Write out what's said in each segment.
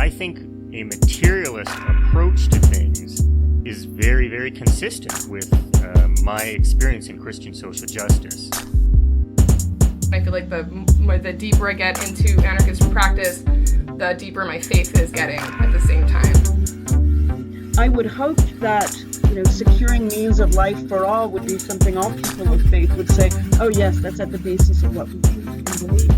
I think a materialist approach to things is very, very consistent with my experience in Christian social justice. I feel like the deeper I get into anarchist practice, the deeper my faith is getting at the same time. I would hope that, securing means of life for all would be something all people of faith would say, oh yes, that's at the basis of what we believe.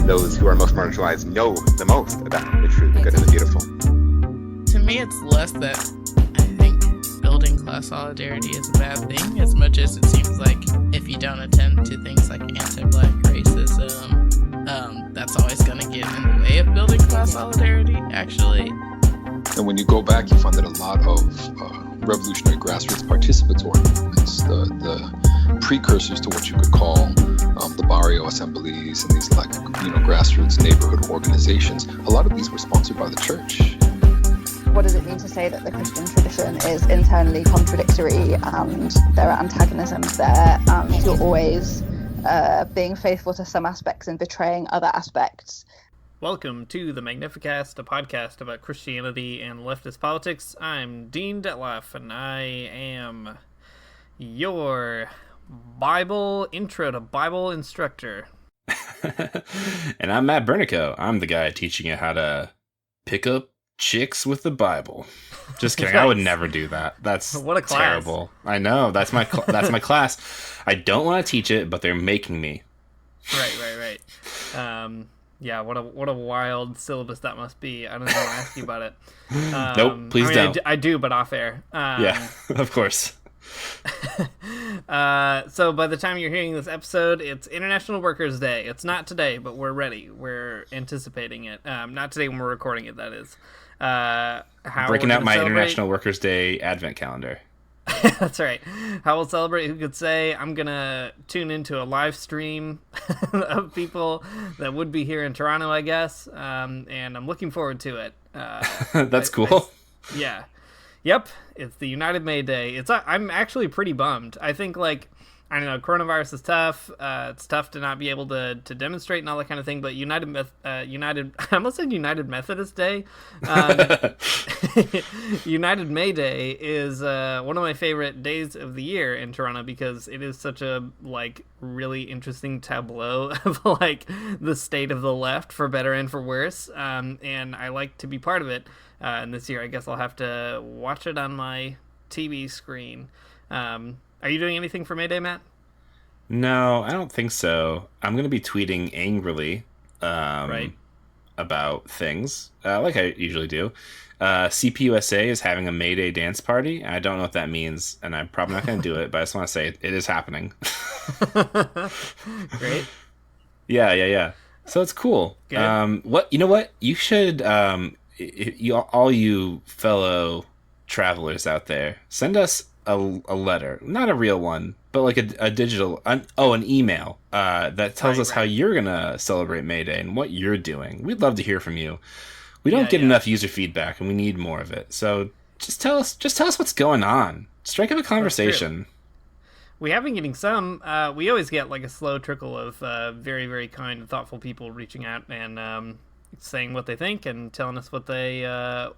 Those who are most marginalized know the most about the true, the good, and the beautiful. To me, it's less that I think building class solidarity is a bad thing, as much as it seems like if you don't attend to things like anti-Black racism, that's always going to get in the way of building class solidarity, actually. And when you go back, you find that a lot of revolutionary grassroots participatory movements, the precursors to what you could call the barrio assemblies and these grassroots neighborhood organizations, a lot of these were sponsored by the church. What does it mean to say that the Christian tradition is internally contradictory and there are antagonisms there and you're always being faithful to some aspects and betraying other aspects? Welcome to the Magnificast, a podcast about Christianity and leftist politics. I'm Dean Detloff, and I am your intro to Bible instructor. And I'm Matt Bernico. I'm the guy teaching you how to pick up chicks with the Bible. Just kidding. I would never do that. That's what a class. Terrible. I know. That's my that's my class. I don't want to teach it, but they're making me. Right. Yeah, what a wild syllabus that must be. I don't know how to ask you about it. Nope, please don't. I do, but off air. Yeah, of course. So by the time you're hearing this episode, it's International Workers' Day. It's not today, but we're ready. We're anticipating it. Not today when we're recording it, that is. Breaking out my International Workers' Day advent calendar. That's right. How we'll celebrate, who could say? I'm going to tune into a live stream of people that would be here in Toronto, I guess. And I'm looking forward to it. That's cool. Yeah. Yep. It's the United May Day. I'm actually pretty bummed. I think, I don't know, coronavirus is tough. It's tough to not be able to demonstrate and all that kind of thing. But I almost said United Methodist Day. United May Day is one of my favorite days of the year in Toronto because it is such a really interesting tableau of the state of the left, for better and for worse. And I like to be part of it. And this year, I guess I'll have to watch it on my TV screen. Are you doing anything for May Day, Matt? No, I don't think so. I'm going to be tweeting angrily about things, like I usually do. CPUSA is having a May Day dance party. I don't know what that means, and I'm probably not going to do it, but I just want to say it is happening. Great. Yeah. So it's cool. Good. You know what? You should, all you fellow travelers out there, send us a letter, not a real one, but a digital, an email that tells us how you're gonna celebrate May Day and what you're doing. We'd love to hear from you. We don't get enough user feedback, and we need more of it. So just tell us what's going on. Strike up a conversation. We have been getting some. We always get a slow trickle of very, very kind and thoughtful people reaching out and saying what they think and telling us what they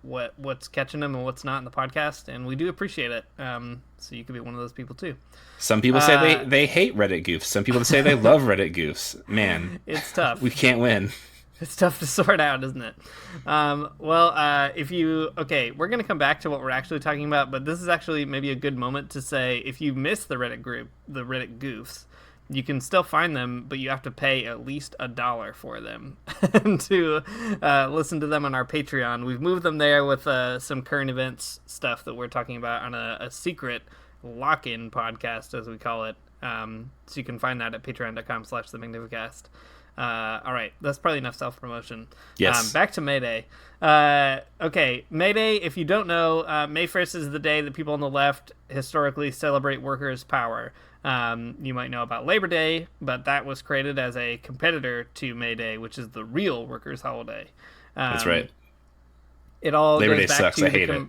what's catching them and what's not in the podcast, and we do appreciate it. So you could be one of those people too. Some people say they hate Reddit goofs. Some people say they love Reddit goofs. Man, it's tough. We can't win. It's tough to sort out, isn't it? We're gonna come back to what we're actually talking about, but this is actually maybe a good moment to say, if you miss the Reddit group, the Reddit goofs, you can still find them, but you have to pay at least $1 for them to listen to them on our Patreon. We've moved them there with some current events stuff that we're talking about on a secret lock-in podcast, as we call it. So you can find that at patreon.com/themagnificast. All right, that's probably enough self-promotion. Yes. Back to May Day. Okay, May Day, if you don't know, May 1st is the day that people on the left historically celebrate workers' power. You might know about Labor Day, but that was created as a competitor to May Day, which is the real workers' holiday. That's right. It all Labor goes Day back sucks. to I hate it.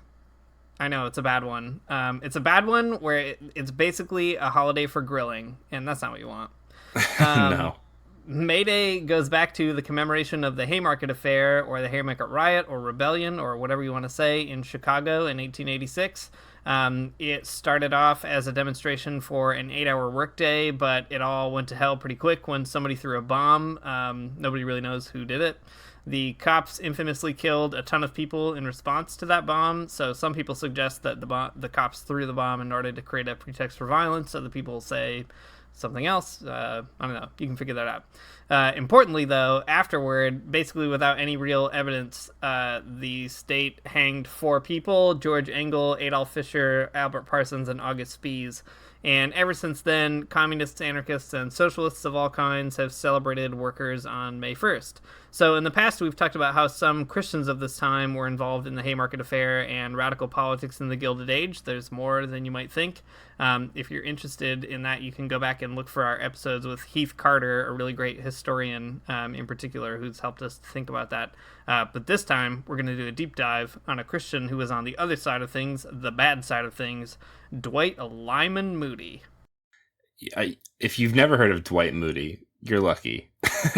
I know, it's a bad one. It's a bad one where it's basically a holiday for grilling, and that's not what you want. No. May Day goes back to the commemoration of the Haymarket affair, or the Haymarket riot, or rebellion, or whatever you want to say, in Chicago in 1886. It started off as a demonstration for an 8-hour workday, but it all went to hell pretty quick when somebody threw a bomb. Nobody really knows who did it. The cops infamously killed a ton of people in response to that bomb, so some people suggest that the cops threw the bomb in order to create a pretext for violence. Other people say something else. I don't know. You can figure that out. Importantly, though, afterward, basically without any real evidence, the state hanged 4 people: George Engel, Adolf Fischer, Albert Parsons, and August Spies. And ever since then, communists, anarchists, and socialists of all kinds have celebrated workers on May 1st. So in the past, we've talked about how some Christians of this time were involved in the Haymarket affair and radical politics in the Gilded Age. There's more than you might think. If you're interested in that, you can go back and look for our episodes with Heath Carter, a really great historian in particular, who's helped us think about that. But this time, we're going to do a deep dive on a Christian who was on the other side of things, the bad side of things, Dwight L Moody. If you've never heard of Dwight Moody, you're lucky.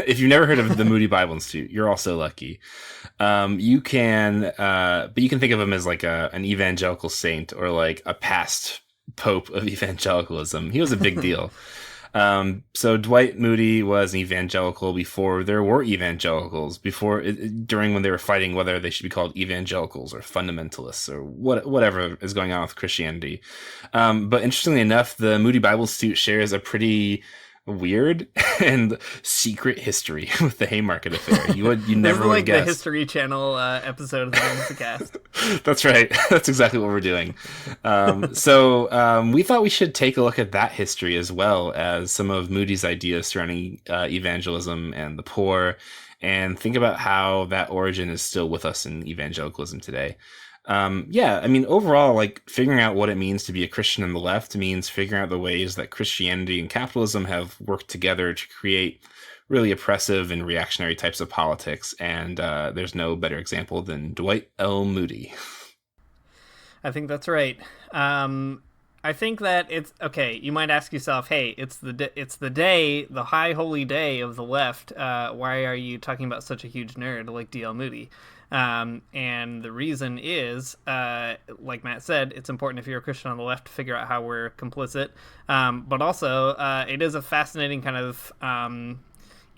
If you've never heard of the Moody Bible Institute, you're also lucky. But you can think of him as like an evangelical saint, or like a past pope of evangelicalism. He was a big deal. So Dwight Moody was an evangelical before there were evangelicals, during when they were fighting whether they should be called evangelicals or fundamentalists or whatever is going on with Christianity. But interestingly enough, the Moody Bible Institute shares a pretty weird and secret history with the Haymarket affair. You never would guess. The History Channel episode of the Magnificast. That's right. That's exactly what we're doing. So we thought we should take a look at that history as well as some of Moody's ideas surrounding evangelism and the poor, and think about how that origin is still with us in evangelicalism today. Overall, like, figuring out what it means to be a Christian on the left means figuring out the ways that Christianity and capitalism have worked together to create really oppressive and reactionary types of politics. And there's no better example than Dwight L Moody. I think that's right. I think that it's okay. You might ask yourself, "Hey, it's the day, the high holy day of the left. Why are you talking about such a huge nerd like D.L. Moody?" And the reason is, like Matt said, it's important if you're a Christian on the left to figure out how we're complicit. But also, it is a fascinating kind of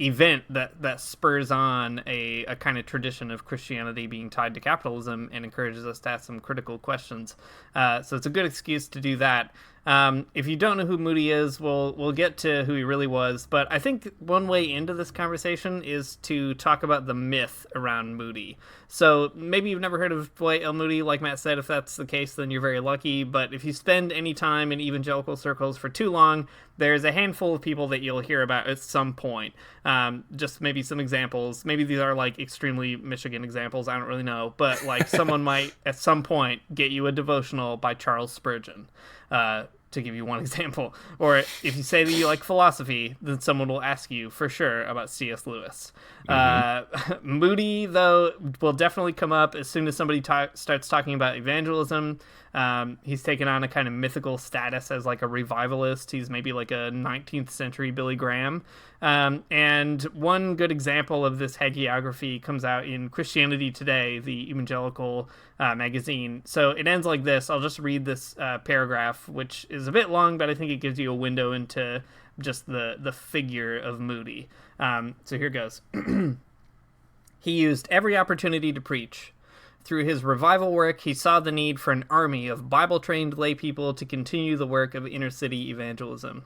event that spurs on a kind of tradition of Christianity being tied to capitalism and encourages us to ask some critical questions. So it's a good excuse to do that. If you don't know who Moody is, we'll get to who he really was. But I think one way into this conversation is to talk about the myth around Moody. So maybe you've never heard of Dwight L Moody. Like Matt said, if that's the case, then you're very lucky. But if you spend any time in evangelical circles for too long, there's a handful of people that you'll hear about at some point. Just maybe some examples. Maybe these are like extremely Michigan examples. I don't really know. But like someone might at some point get you a devotional by Charles Spurgeon. To give you one example. Or if you say that you like philosophy, then someone will ask you for sure about C.S. Lewis. Moody, though, will definitely come up as soon as somebody starts talking about evangelism. He's taken on a kind of mythical status as like a revivalist. He's maybe like a 19th century Billy Graham. And one good example of this hagiography comes out in Christianity Today, the evangelical magazine. So it ends like this. I'll just read this paragraph, which is a bit long, but I think it gives you a window into just the figure of Moody. So here goes. He used every opportunity to preach. Through his revival work, he saw the need for an army of Bible-trained lay people to continue the work of inner-city evangelism.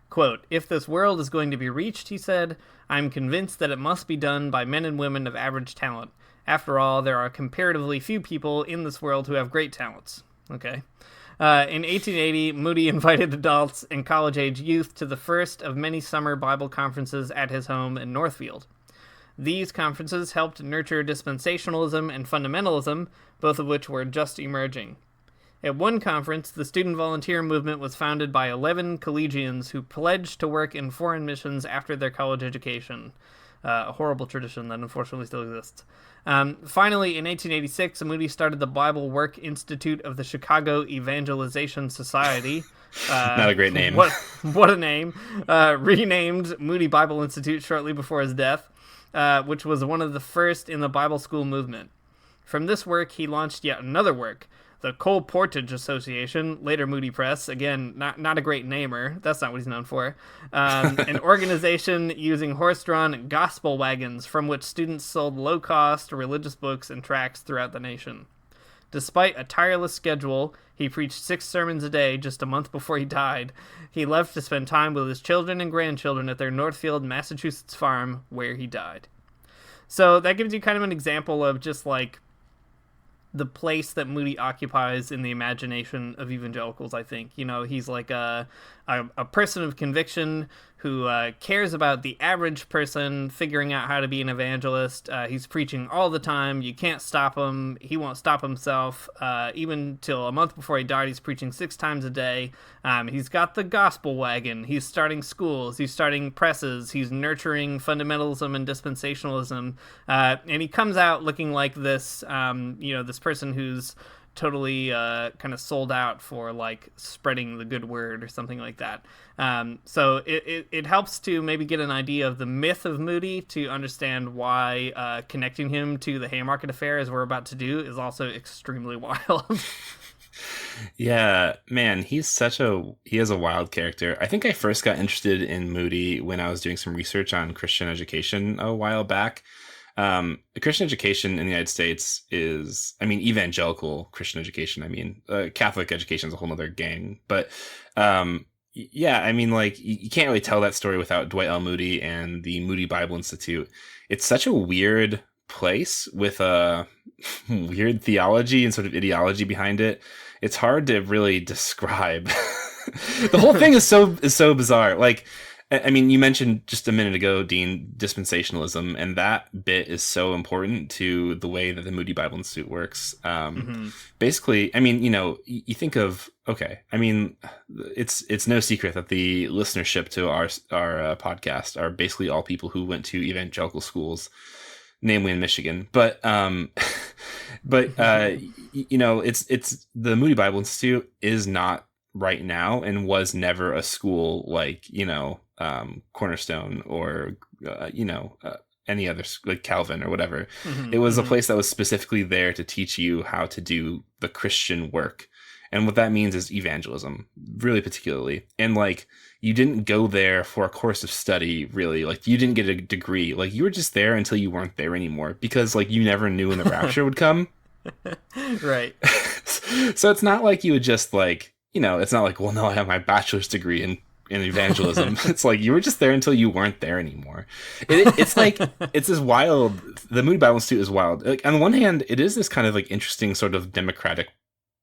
Quote, "If this world is going to be reached," he said, "I'm convinced that it must be done by men and women of average talent. After all, there are comparatively few people in this world who have great talents." Okay. In 1880, Moody invited adults and college-age youth to the first of many summer Bible conferences at his home in Northfield. These conferences helped nurture dispensationalism and fundamentalism, both of which were just emerging. At one conference, the student volunteer movement was founded by 11 collegians who pledged to work in foreign missions after their college education. a horrible tradition that unfortunately still exists. Finally, in 1886, Moody started the Bible Work Institute of the Chicago Evangelization Society. Not a great name. What a name. Renamed Moody Bible Institute shortly before his death, which was one of the first in the Bible school movement. From this work, he launched yet another work, the Cole Portage Association, later Moody Press. Again, not a great namer. That's not what he's known for. An organization using horse-drawn gospel wagons from which students sold low-cost religious books and tracts throughout the nation. Despite a tireless schedule, he preached 6 sermons a day just a month before he died. He left to spend time with his children and grandchildren at their Northfield, Massachusetts farm, where he died. So that gives you kind of an example of just like the place that Moody occupies in the imagination of evangelicals, I think. You know, he's like a person of conviction who cares about the average person figuring out how to be an evangelist. He's preaching all the time. You can't stop him. He won't stop himself. Even till a month before he died, he's preaching 6 times a day. He's got the gospel wagon. He's starting schools. He's starting presses. He's nurturing fundamentalism and dispensationalism. And he comes out looking like this, this person who's totally kind of sold out for like spreading the good word or something like that. So it helps to maybe get an idea of the myth of Moody, to understand why connecting him to the Haymarket affair, as we're about to do, is also extremely wild. Yeah, man, he is a wild character. I think I first got interested in Moody when I was doing some research on Christian education a while back. Christian education in the United States is, evangelical Christian education. Catholic education is a whole nother gang, but, you can't really tell that story without Dwight L Moody and the Moody Bible Institute. It's such a weird place with a weird theology and sort of ideology behind it. It's hard to really describe. The whole thing is so bizarre. Like, you mentioned just a minute ago, Dean, dispensationalism, and that bit is so important to the way that the Moody Bible Institute works. Basically, you think of, it's no secret that the listenership to our podcast are basically all people who went to evangelical schools, namely in Michigan. But it's the Moody Bible Institute is not right now and was never a school like, Cornerstone or, any other, like Calvin or whatever. It was a place that was specifically there to teach you how to do the Christian work. And what that means is evangelism, really particularly. And like, you didn't go there for a course of study, really. Like, you didn't get a degree. Like, you were just there until you weren't there anymore, because like you never knew when the rapture would come. Right. So it's not like you would just like, it's not like, well, no, I have my bachelor's degree in evangelism. It's like you were just there until you weren't there anymore. It's like, it's this wild, the Moody Bible Institute is wild. Like, on the one hand, it is this kind of like interesting sort of democratic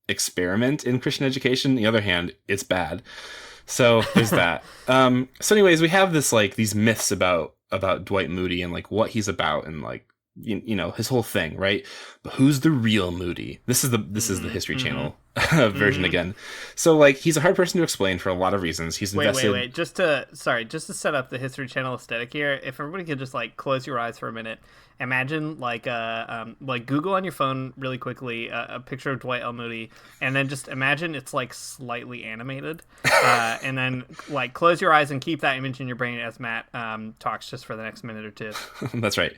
experiment in Christian education. On the other hand, it's bad. So there's that. So anyways, we have this like these myths about Dwight Moody and like what he's about and like, his whole thing, right? But who's the real Moody? This is the History Channel version again. So like, he's a hard person to explain for a lot of reasons. He's invested. Wait. Just to set up the History Channel aesthetic here. If everybody could just like close your eyes for a minute, imagine like Google on your phone really quickly a picture of Dwight L Moody, and then just imagine it's like slightly animated, and then like close your eyes and keep that image in your brain as Matt talks just for the next minute or two. That's right.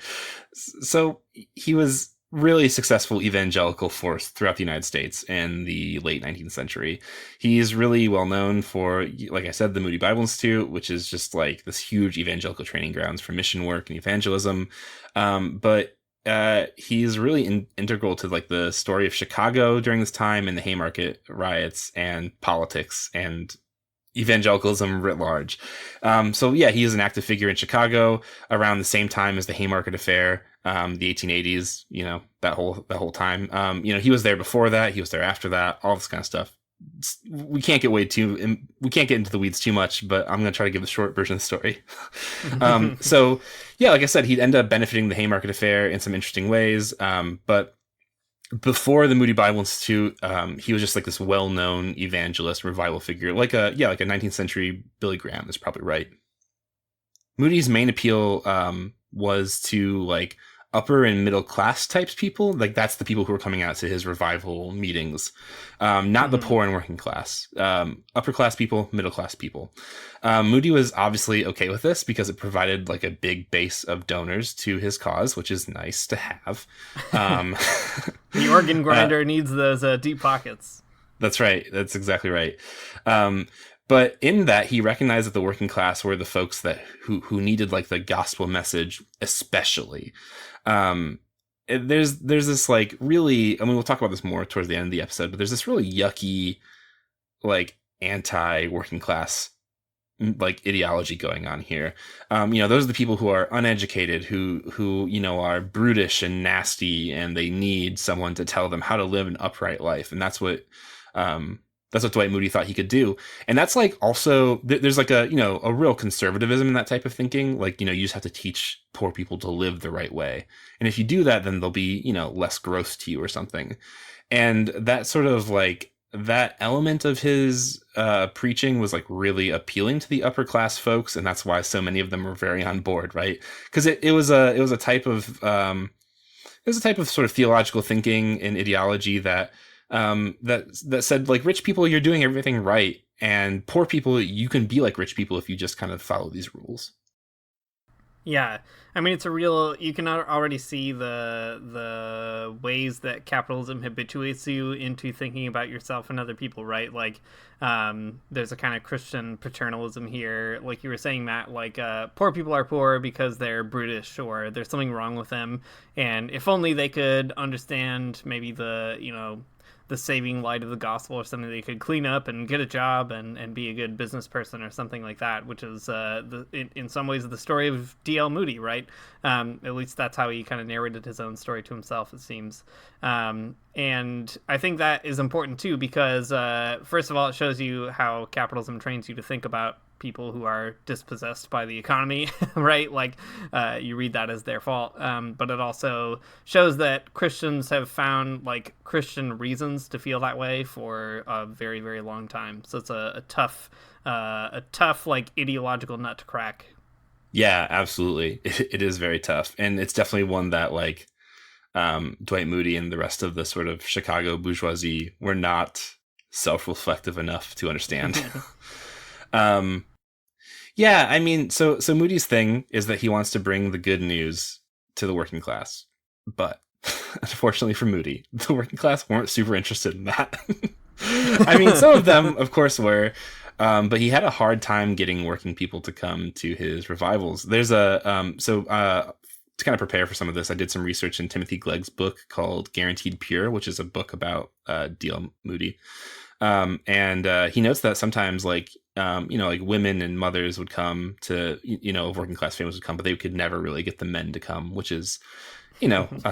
So he was really successful evangelical force throughout the United States in the late 19th century. He's really well known for, like I said, the Moody Bible Institute, which is just like this huge evangelical training grounds for mission work and evangelism. But he's really integral to like the story of Chicago during this time and the Haymarket riots and politics and evangelicalism writ large. So yeah, he is an active figure in Chicago around the same time as the Haymarket affair, the 1880s, that whole time. He was there before that, he was there after that, all this kind of stuff. We can't get into the weeds too much, but I'm going to try to give the short version of the story. So yeah, like I said, he'd end up benefiting the Haymarket affair in some interesting ways. But before the Moody Bible Institute, he was just like this well-known evangelist, revival figure, like a 19th century Billy Graham is probably right. Moody's main appeal was to like upper and middle class types people. Like that's the people who were coming out to his revival meetings, not the poor and working class. Upper class people, middle class people. Moody was obviously okay with this because it provided like a big base of donors to his cause, which is nice to have. The organ grinder needs those deep pockets. That's right. That's exactly right. But in that, he recognized that the working class were the folks that who needed like the gospel message, especially. There's this like really, I mean, we'll talk about this more towards the end of the episode, but there's this really yucky, like anti-working class like ideology going on here. Those are the people who are uneducated, who are brutish and nasty, and they need someone to tell them how to live an upright life, and that's what Dwight Moody thought he could do. And that's like also there's like a real conservatism in that type of thinking. Like, you just have to teach poor people to live the right way. And if you do that, then they'll be, less gross to you or something. And that sort of like that element of his preaching was like really appealing to the upper class folks. And that's why so many of them were very on board. Right. Because it was a type of sort of theological thinking and ideology that said like rich people, you're doing everything right, and poor people, you can be like rich people if you just kind of follow these rules. Yeah, I mean, it's a real. You can already see the ways that capitalism habituates you into thinking about yourself and other people, right? Like, there's a kind of Christian paternalism here, like you were saying, Matt. Like, poor people are poor because they're brutish or there's something wrong with them, and if only they could understand maybe the saving light of the gospel or something, they could clean up and get a job and be a good business person or something like that, which is in some ways the story of D.L. Moody, right? At least that's how he kind of narrated his own story to himself, it seems. And I think that is important too, because first of all, it shows you how capitalism trains you to think about people who are dispossessed by the economy, right? Like you read that as their fault. But it also shows that Christians have found like Christian reasons to feel that way for a very, very long time. So it's a tough like ideological nut to crack. Yeah, absolutely. It is very tough. And it's definitely one that like Dwight Moody and the rest of the sort of Chicago bourgeoisie were not self-reflective enough to understand. Yeah, I mean, so Moody's thing is that he wants to bring the good news to the working class. But unfortunately for Moody, the working class weren't super interested in that. I mean, some of them, of course, were. But he had a hard time getting working people to come to his revivals. There's to kind of prepare for some of this, I did some research in Timothy Glegg's book called Guaranteed Pure, which is a book about D.L. Moody. And he notes that sometimes like women and mothers would come to, working class families would come, but they could never really get the men to come, which is, I don't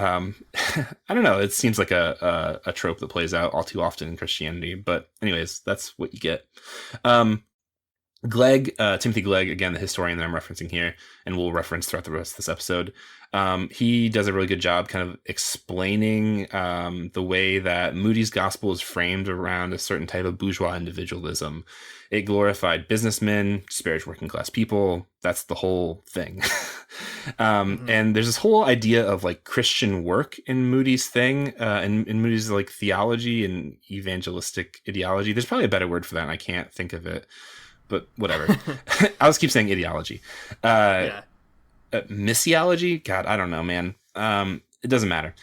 know. It seems like a trope that plays out all too often in Christianity, but anyways, that's what you get. Timothy Glegg, again, the historian that I'm referencing here, and we'll reference throughout the rest of this episode. He does a really good job kind of explaining the way that Moody's gospel is framed around a certain type of bourgeois individualism. It glorified businessmen, disparaged working class people. That's the whole thing. And there's this whole idea of like Christian work in Moody's thing, in Moody's like theology and evangelistic ideology. There's probably a better word for that, and I can't think of it. But whatever. I'll just keep saying ideology. Missiology? God, I don't know, man. It doesn't matter.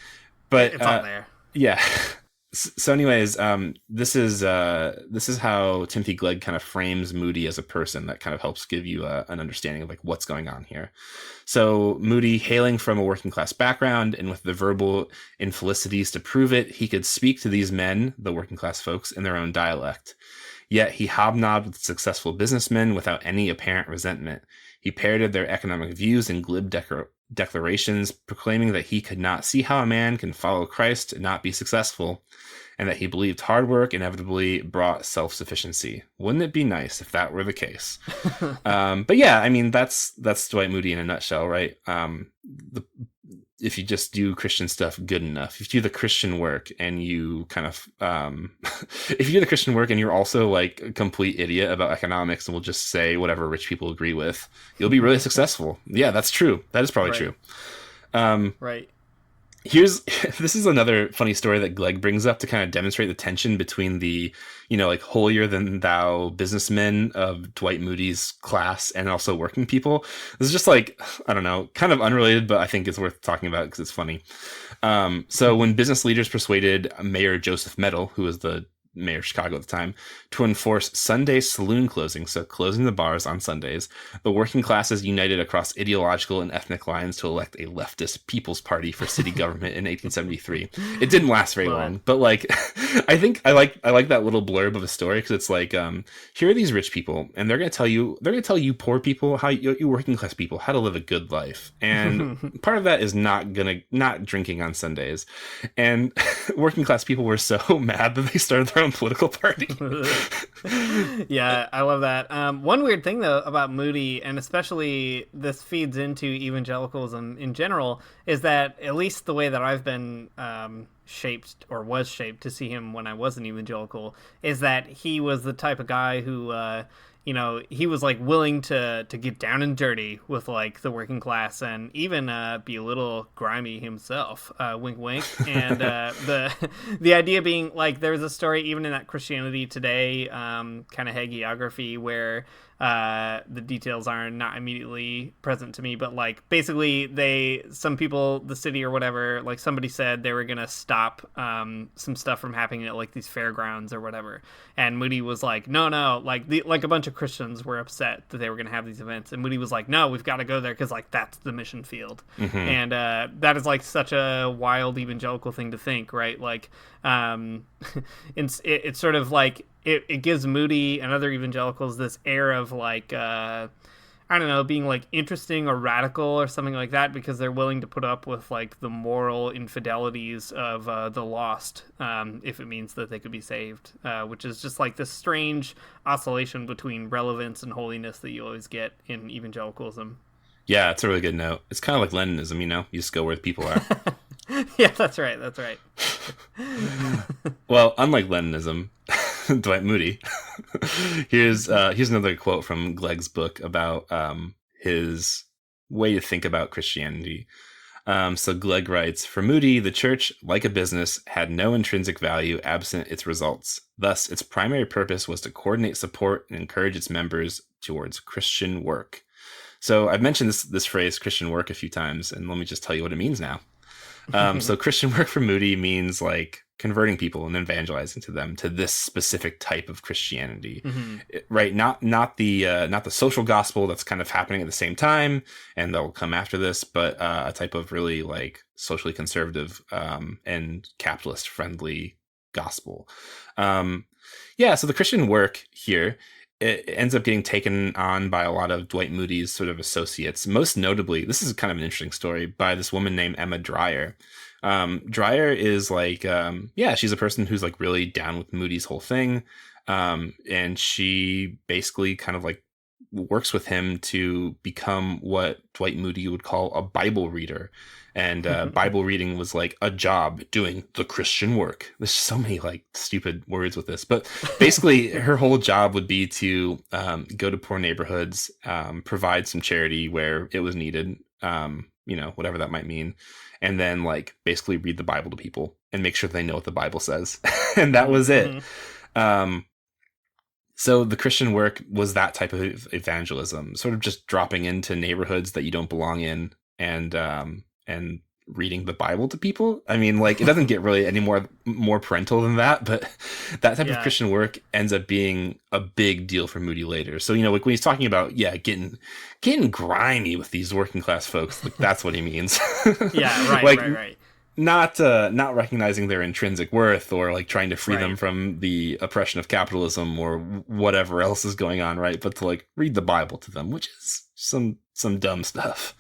But it's all there. Yeah. So anyways, this is how Timothy Glegg kind of frames Moody as a person that kind of helps give you an understanding of like what's going on here. So Moody, hailing from a working class background and with the verbal infelicities to prove it, he could speak to these men, the working class folks, in their own dialect. Yet he hobnobbed with successful businessmen without any apparent resentment. He parroted their economic views in glib declarations, proclaiming that he could not see how a man can follow Christ and not be successful, and that he believed hard work inevitably brought self-sufficiency. Wouldn't it be nice if that were the case? But yeah, I mean, that's Dwight Moody in a nutshell, right? if you just do Christian stuff good enough, if you do the Christian work and you kind of, if you do the Christian work and you're also like a complete idiot about economics and will just say whatever rich people agree with, you'll be really successful. Yeah, that's true. That is probably true. Right. This is another funny story that Glegg brings up to kind of demonstrate the tension between the, like holier than thou businessmen of Dwight Moody's class and also working people. This is just like, I don't know, kind of unrelated, but I think it's worth talking about because it's funny. So when business leaders persuaded Mayor Joseph Medal, who was the mayor of Chicago at the time, to enforce Sunday saloon closing, so closing the bars on Sundays, the working classes united across ideological and ethnic lines to elect a leftist People's Party for city government in 1873. It didn't last very long, but like, I think I like that little blurb of a story because it's like, here are these rich people, and they're gonna tell you poor people, how you working class people, how to live a good life, and part of that is not drinking on Sundays, and working class people were so mad that they started their own political party. Yeah, I love that. One weird thing though about Moody, and especially this feeds into evangelicalism in general, is that at least the way that I've been shaped or was shaped to see him when I was an evangelical is that he was the type of guy who he was like willing to get down and dirty with like the working class and even be a little grimy himself, wink wink. And the idea being like there's a story even in that Christianity Today kind of hagiography where the details are not immediately present to me, but like basically some people, the city or whatever, like somebody said they were gonna stop some stuff from happening at like these fairgrounds or whatever, and Moody was like no, like a bunch of Christians were upset that they were gonna have these events, and Moody was like, no, we've got to go there because like that's the mission field. And that is like such a wild evangelical thing to think, right? Like it's sort of like it gives Moody and other evangelicals this air of like I don't know, being like interesting or radical or something like that because they're willing to put up with like the moral infidelities of the lost if it means that they could be saved, which is just like this strange oscillation between relevance and holiness that you always get in evangelicalism. Yeah, it's a really good note. It's kind of like Leninism, you just go where the people are. Yeah, that's right. Well, unlike Leninism, Dwight Moody, here's another quote from Glegg's book about his way to think about Christianity. So Glegg writes, for Moody, the church, like a business, had no intrinsic value absent its results. Thus, its primary purpose was to coordinate support and encourage its members towards Christian work. So I've mentioned this phrase Christian work a few times, and let me just tell you what it means now. So Christian work for Moody means like converting people and evangelizing to them to this specific type of Christianity, right? Not the social gospel that's kind of happening at the same time and that'll come after this, but a type of really like socially conservative and capitalist friendly gospel. So the Christian work here, it ends up getting taken on by a lot of Dwight Moody's sort of associates. Most notably, this is kind of an interesting story, by this woman named Emma Dreyer. Dreyer is like, she's a person who's like really down with Moody's whole thing. And she basically kind of like works with him to become what Dwight Moody would call a Bible reader. And Bible reading was like a job doing the Christian work. There's so many like stupid words with this, but basically her whole job would be to go to poor neighborhoods, provide some charity where it was needed, whatever that might mean, and then like basically read the Bible to people and make sure they know what the Bible says. And that was it. So the Christian work was that type of evangelism, sort of just dropping into neighborhoods that you don't belong in and reading the Bible to people. I mean, like, it doesn't get really any more parental than that, but that type of Christian work ends up being a big deal for Moody later. So, like when he's talking about, getting grimy with these working class folks, like, that's what he means. Yeah, right, like, right. Not recognizing their intrinsic worth or like trying to free them from the oppression of capitalism or whatever else is going on, right? But to like read the Bible to them, which is some dumb stuff.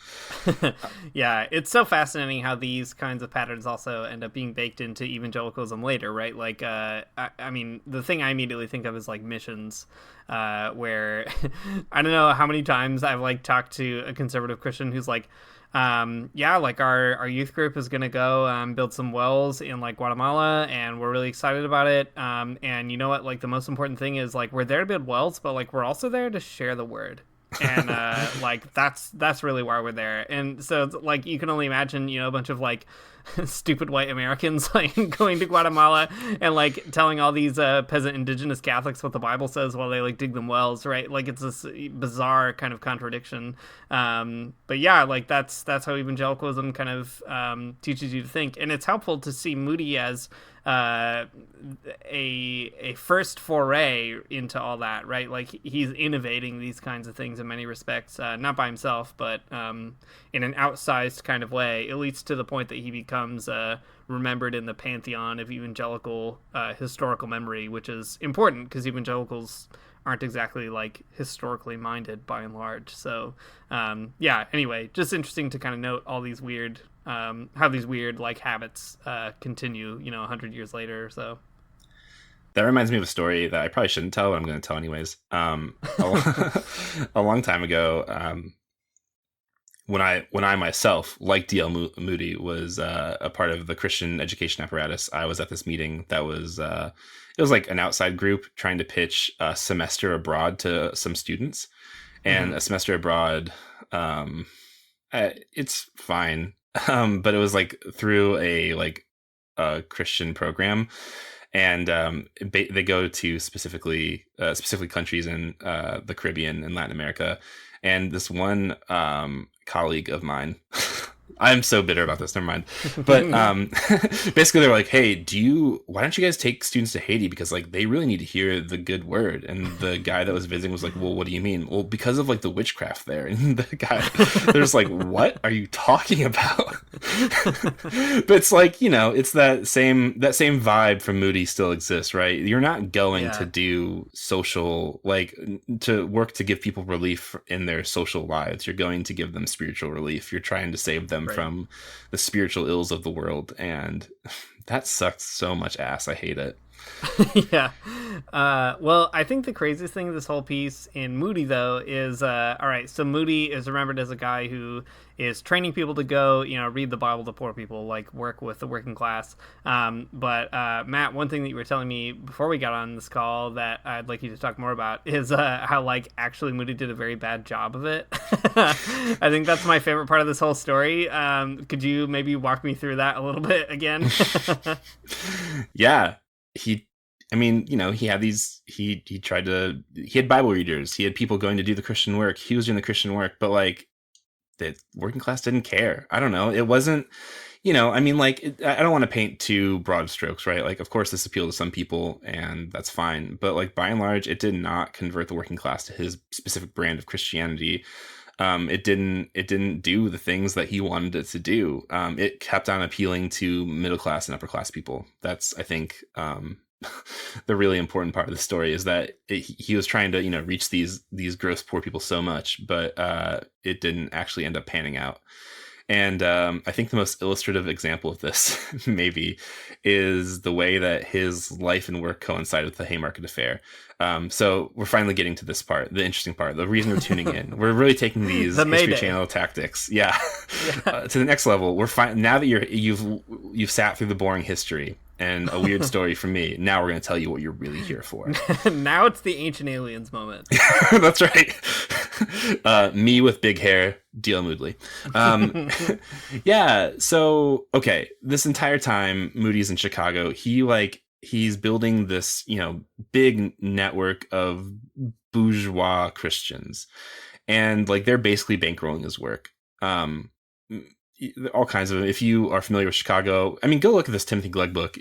Yeah, it's so fascinating how these kinds of patterns also end up being baked into evangelicalism later, right? Like, I mean, the thing I immediately think of is like missions, where I don't know how many times I've like talked to a conservative Christian who's like, yeah, like our youth group is gonna go build some wells in like Guatemala, and we're really excited about it. And you know what? Like the most important thing is like we're there to build wells, but like we're also there to share the word. And like that's really why we're there. And so it's, like you can only imagine, you know, a bunch of like stupid white Americans like going to Guatemala and like telling all these peasant indigenous Catholics what the Bible says while they like dig them wells, right? Like it's this bizarre kind of contradiction. But yeah, like that's how evangelicalism kind of teaches you to think, and it's helpful to see Moody as a first foray into all that, right? Like he's innovating these kinds of things in many respects, not by himself, but in an outsized kind of way, at least to the point that he becomes remembered in the pantheon of evangelical historical memory, which is important because evangelicals aren't exactly like historically minded by and large. So yeah, anyway, just interesting to kind of note all these weird how these weird like habits continue, you know, 100 years later or so. That reminds me of a story that I probably shouldn't tell, but I'm going to tell anyways. A long time ago, when I myself, like D.L. Moody, was a part of the Christian education apparatus, I was at this meeting that was it was like an outside group trying to pitch a semester abroad to some students, and a semester abroad, it's fine, but it was like through a Christian program. And they go to specifically countries in the Caribbean and Latin America. And this one colleague of mine, I'm so bitter about this, never mind. But basically they're like, hey, why don't you guys take students to Haiti? Because like they really need to hear the good word. And the guy that was visiting was like, well, what do you mean? Well, because of like the witchcraft there. And the guy, they're just like, what are you talking about? But it's like, you know, it's that same vibe from Moody still exists, right? You're not going to do social, like to work to give people relief in their social lives. You're going to give them spiritual relief. You're trying to save them from the spiritual ills of the world, and that sucks so much ass. I hate it. Yeah. Well, I think the craziest thing of this whole piece in Moody, though, is all right, so Moody is remembered as a guy who is training people to go, you know, read the Bible to poor people, like work with the working class. But Matt, one thing that you were telling me before we got on this call that I'd like you to talk more about is how like actually Moody did a very bad job of it. I think that's my favorite part of this whole story. Could you maybe walk me through that a little bit again? Yeah. He had these, he had Bible readers, he had people going to do the Christian work, he was doing the Christian work, but like the working class didn't care. I don't know. It wasn't, you know, I mean, like, I don't want to paint too broad strokes, right? Like, of course this appealed to some people and that's fine, but like by and large, it did not convert the working class to his specific brand of Christianity. It didn't do the things that he wanted it to do. It kept on appealing to middle class and upper class people. That's, I think, the really important part of the story is that he was trying to, you know, reach these gross poor people so much, but it didn't actually end up panning out. And I think the most illustrative example of this maybe is the way that his life and work coincided with the Haymarket affair. So we're finally getting to this part, the interesting part, the reason we're tuning in. We're really taking these History Channel tactics, to the next level. We're now that you've sat through the boring history and a weird story from me. Now we're going to tell you what you're really here for. Now it's the Ancient Aliens moment. That's right. Me with big hair, D.L. Moody. Yeah. So, okay. This entire time, Moody's in Chicago. He's building this, you know, big network of bourgeois Christians, and like they're basically bankrolling his work. All kinds of, if you are familiar with Chicago, I mean, go look at this Timothy Glegg book.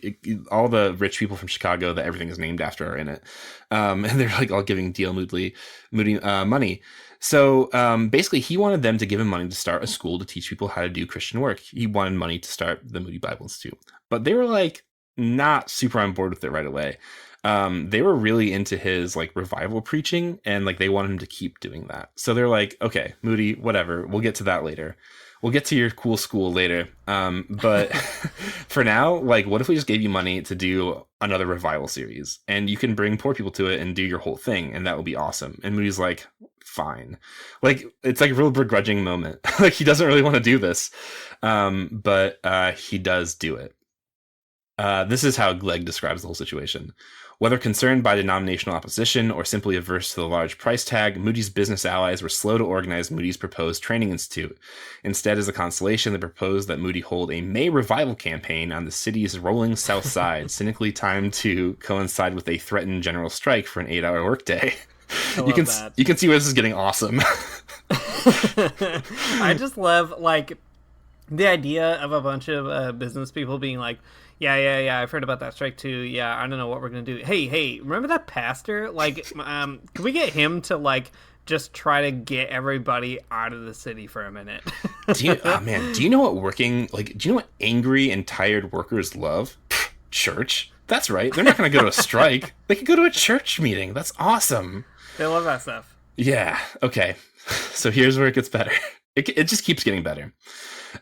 All the rich people from Chicago that everything is named after are in it. And they're like all giving D.L. Moody money. So basically he wanted them to give him money to start a school to teach people how to do Christian work. He wanted money to start the Moody Bible Institute, but they were like not super on board with it right away. They were really into his like revival preaching, and like they wanted him to keep doing that. So they're like, okay, Moody, whatever, we'll get to that later. We'll get to your cool school later. But for now, like, what if we just gave you money to do another revival series, and you can bring poor people to it and do your whole thing, and that would be awesome. And Moody's like, fine. Like, it's like a real begrudging moment. Like, he doesn't really want to do this, but he does do it. This is how Glegg describes the whole situation. Whether concerned by denominational opposition or simply averse to the large price tag, Moody's business allies were slow to organize Moody's proposed training institute. Instead, as a consolation, they proposed that Moody hold a May revival campaign on the city's rolling south side, cynically timed to coincide with a threatened general strike for an 8-hour workday. You can see where this is getting awesome. I just love, like, the idea of a bunch of business people being like, yeah, I've heard about that strike too. Yeah, I don't know what we're going to do. Hey, remember that pastor? Like, can we get him to, like, just try to get everybody out of the city for a minute? Do you know what angry and tired workers love? Church. That's right. They're not going to go to a strike. They could go to a church meeting. That's awesome. They love that stuff. Yeah. Okay. So here's where it gets better. It just keeps getting better.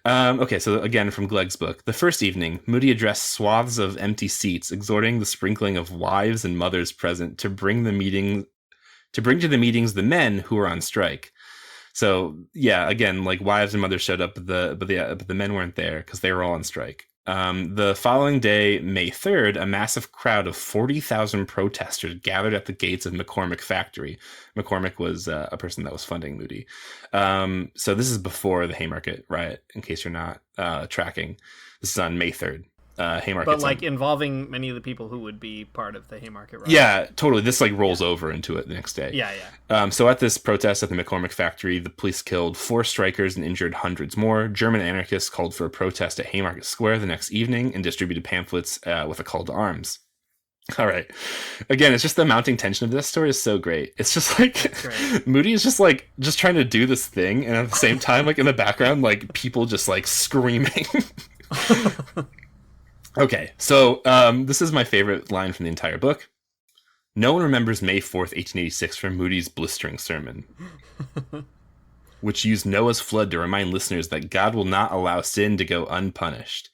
Okay, so again, from Glegg's book. The first evening, Moody addressed swaths of empty seats, exhorting the sprinkling of wives and mothers present to bring to the meetings the men who were on strike. So yeah, again, like, wives and mothers showed up, but the men weren't there because they were all on strike. The following day, May 3rd, a massive crowd of 40,000 protesters gathered at the gates of McCormick Factory. McCormick was a person that was funding Moody. So this is before the Haymarket riot, in case you're not tracking. This is on May 3rd. Haymarket, but like involving many of the people who would be part of the Haymarket riot. Yeah, totally. This like rolls over into it the next day. Yeah. So at this protest at the McCormick factory, the police killed 4 strikers and injured hundreds more. German anarchists called for a protest at Haymarket Square the next evening and distributed pamphlets with a call to arms. All right. Again, it's just the mounting tension of this story is so great. It's just like Moody is just trying to do this thing, and at the same time, like in the background, like people just like screaming. Okay, so this is my favorite line from the entire book. No one remembers May 4th, 1886 from Moody's blistering sermon, which used Noah's flood to remind listeners that God will not allow sin to go unpunished.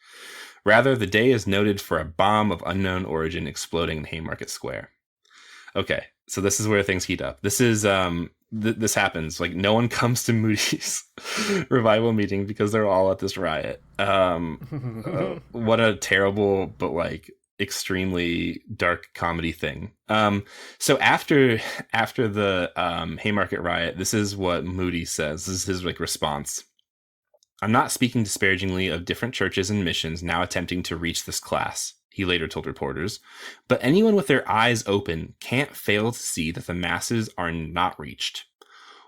Rather, the day is noted for a bomb of unknown origin exploding in Haymarket Square. Okay, so this is where things heat up. This is this happens. Like, no one comes to Moody's revival meeting because they're all at this riot. What a terrible but like extremely dark comedy thing. So after the Haymarket riot, this is what Moody says. This is his like response. I'm not speaking disparagingly of different churches and missions now attempting to reach this class, he later told reporters, but anyone with their eyes open can't fail to see that the masses are not reached.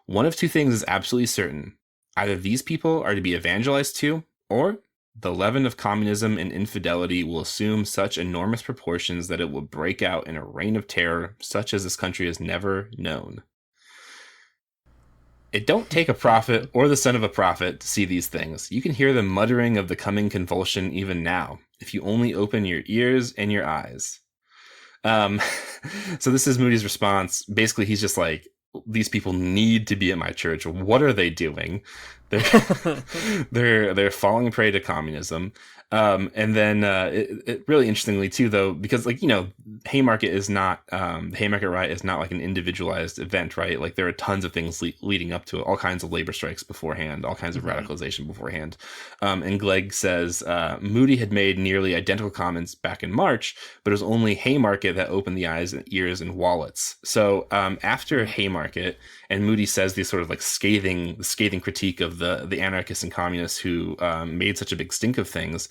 One of two things is absolutely certain. Either these people are to be evangelized to, or the leaven of communism and infidelity will assume such enormous proportions that it will break out in a reign of terror such as this country has never known. It don't take a prophet or the son of a prophet to see these things. You can hear the muttering of the coming convulsion even now, if you only open your ears and your eyes. So this is Moody's response. Basically, he's just like, these people need to be at my church. What are they doing? They're falling prey to communism. And then it really interestingly too, though, because like, you know, Haymarket is not the Haymarket riot is not like an individualized event, right? Like there are tons of things leading up to it, all kinds of labor strikes beforehand, all kinds of radicalization beforehand. And Glegg says Moody had made nearly identical comments back in March, but it was only Haymarket that opened the eyes and ears and wallets. So after Haymarket, and Moody says these sort of like scathing critique of the anarchists and communists who made such a big stink of things.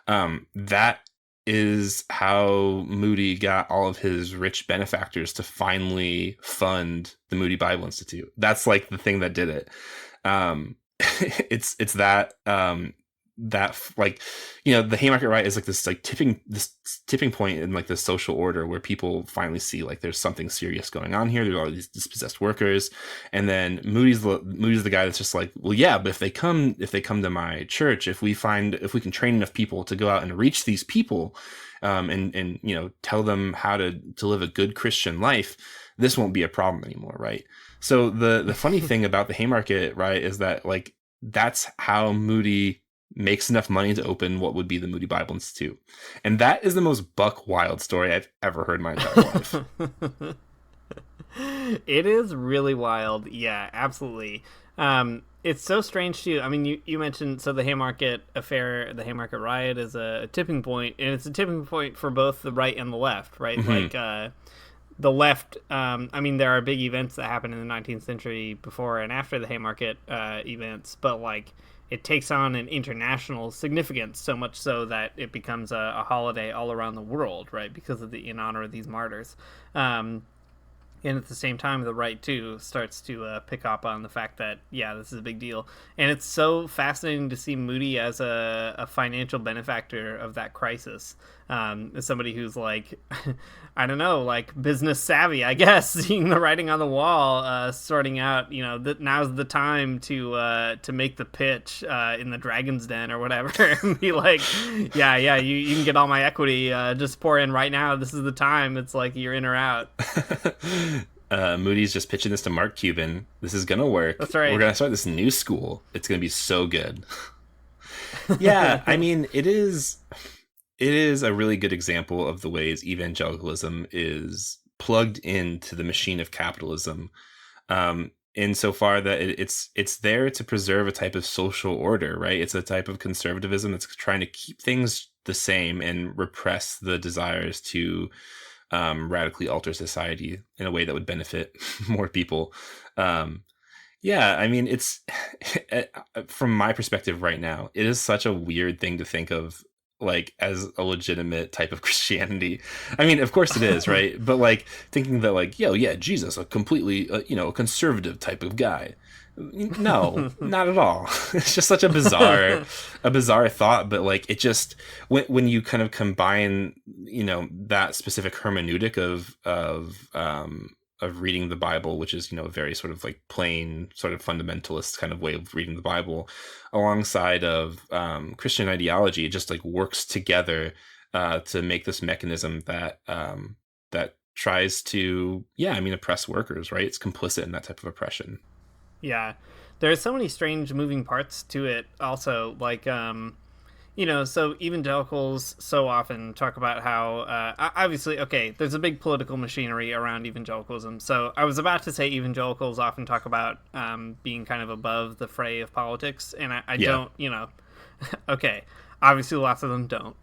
That is how Moody got all of his rich benefactors to finally fund the Moody Bible Institute. That's like the thing that did it. It's that like, you know, the Haymarket riot is like this tipping point in like the social order where people finally see like there's something serious going on here. There's all these dispossessed workers, and then Moody's the guy that's just like, well, yeah, but if they come to my church, if we can train enough people to go out and reach these people, and you know, tell them how to live a good Christian life, this won't be a problem anymore, right? So the funny thing about the Haymarket riot is that like that's how Moody makes enough money to open what would be the Moody Bible Institute. And that is the most buck wild story I've ever heard in my entire life. It is really wild. Yeah, absolutely. It's so strange too. I mean, you mentioned, so the Haymarket affair, the Haymarket riot is a tipping point, and it's a tipping point for both the right and the left, right? Like, the left, I mean, there are big events that happened in the 19th century before and after the Haymarket events, but like, it takes on an international significance, so much so that it becomes a holiday all around the world, right? Because of in honor of these martyrs. And at the same time, the right, too, starts to pick up on the fact that, yeah, this is a big deal. And it's so fascinating to see Moody as a financial benefactor of that crisis. As somebody who's like, I don't know, like business savvy, I guess, seeing the writing on the wall, sorting out, you know, that now's the time to make the pitch in the Dragon's Den or whatever, and be like, yeah, you can get all my equity, just pour in right now. This is the time. It's like you're in or out. Moody's just pitching this to Mark Cuban. This is gonna work. That's right. We're gonna start this new school. It's gonna be so good. Yeah, I mean, it is a really good example of the ways evangelicalism is plugged into the machine of capitalism, insofar that it's there to preserve a type of social order, right? It's a type of conservatism that's trying to keep things the same and repress the desires to radically alter society in a way that would benefit more people. Yeah, I mean, it's from my perspective right now, it is such a weird thing to think of like as a legitimate type of Christianity. I mean, of course it is, right? But like thinking that like, yeah, Jesus, a completely, a conservative type of guy. No, not at all. It's just such a bizarre thought. But like, it just, when you kind of combine, that specific hermeneutic of reading the Bible, which is, a very sort of like plain sort of fundamentalist kind of way of reading the Bible, alongside of Christian ideology, it just like works together to make this mechanism that tries to, oppress workers, right? It's complicit in that type of oppression. Yeah, there's so many strange moving parts to it also, like, so evangelicals so often talk about how, obviously, okay, there's a big political machinery around evangelicalism. So I was about to say evangelicals often talk about being kind of above the fray of politics, and I don't, okay, obviously lots of them don't.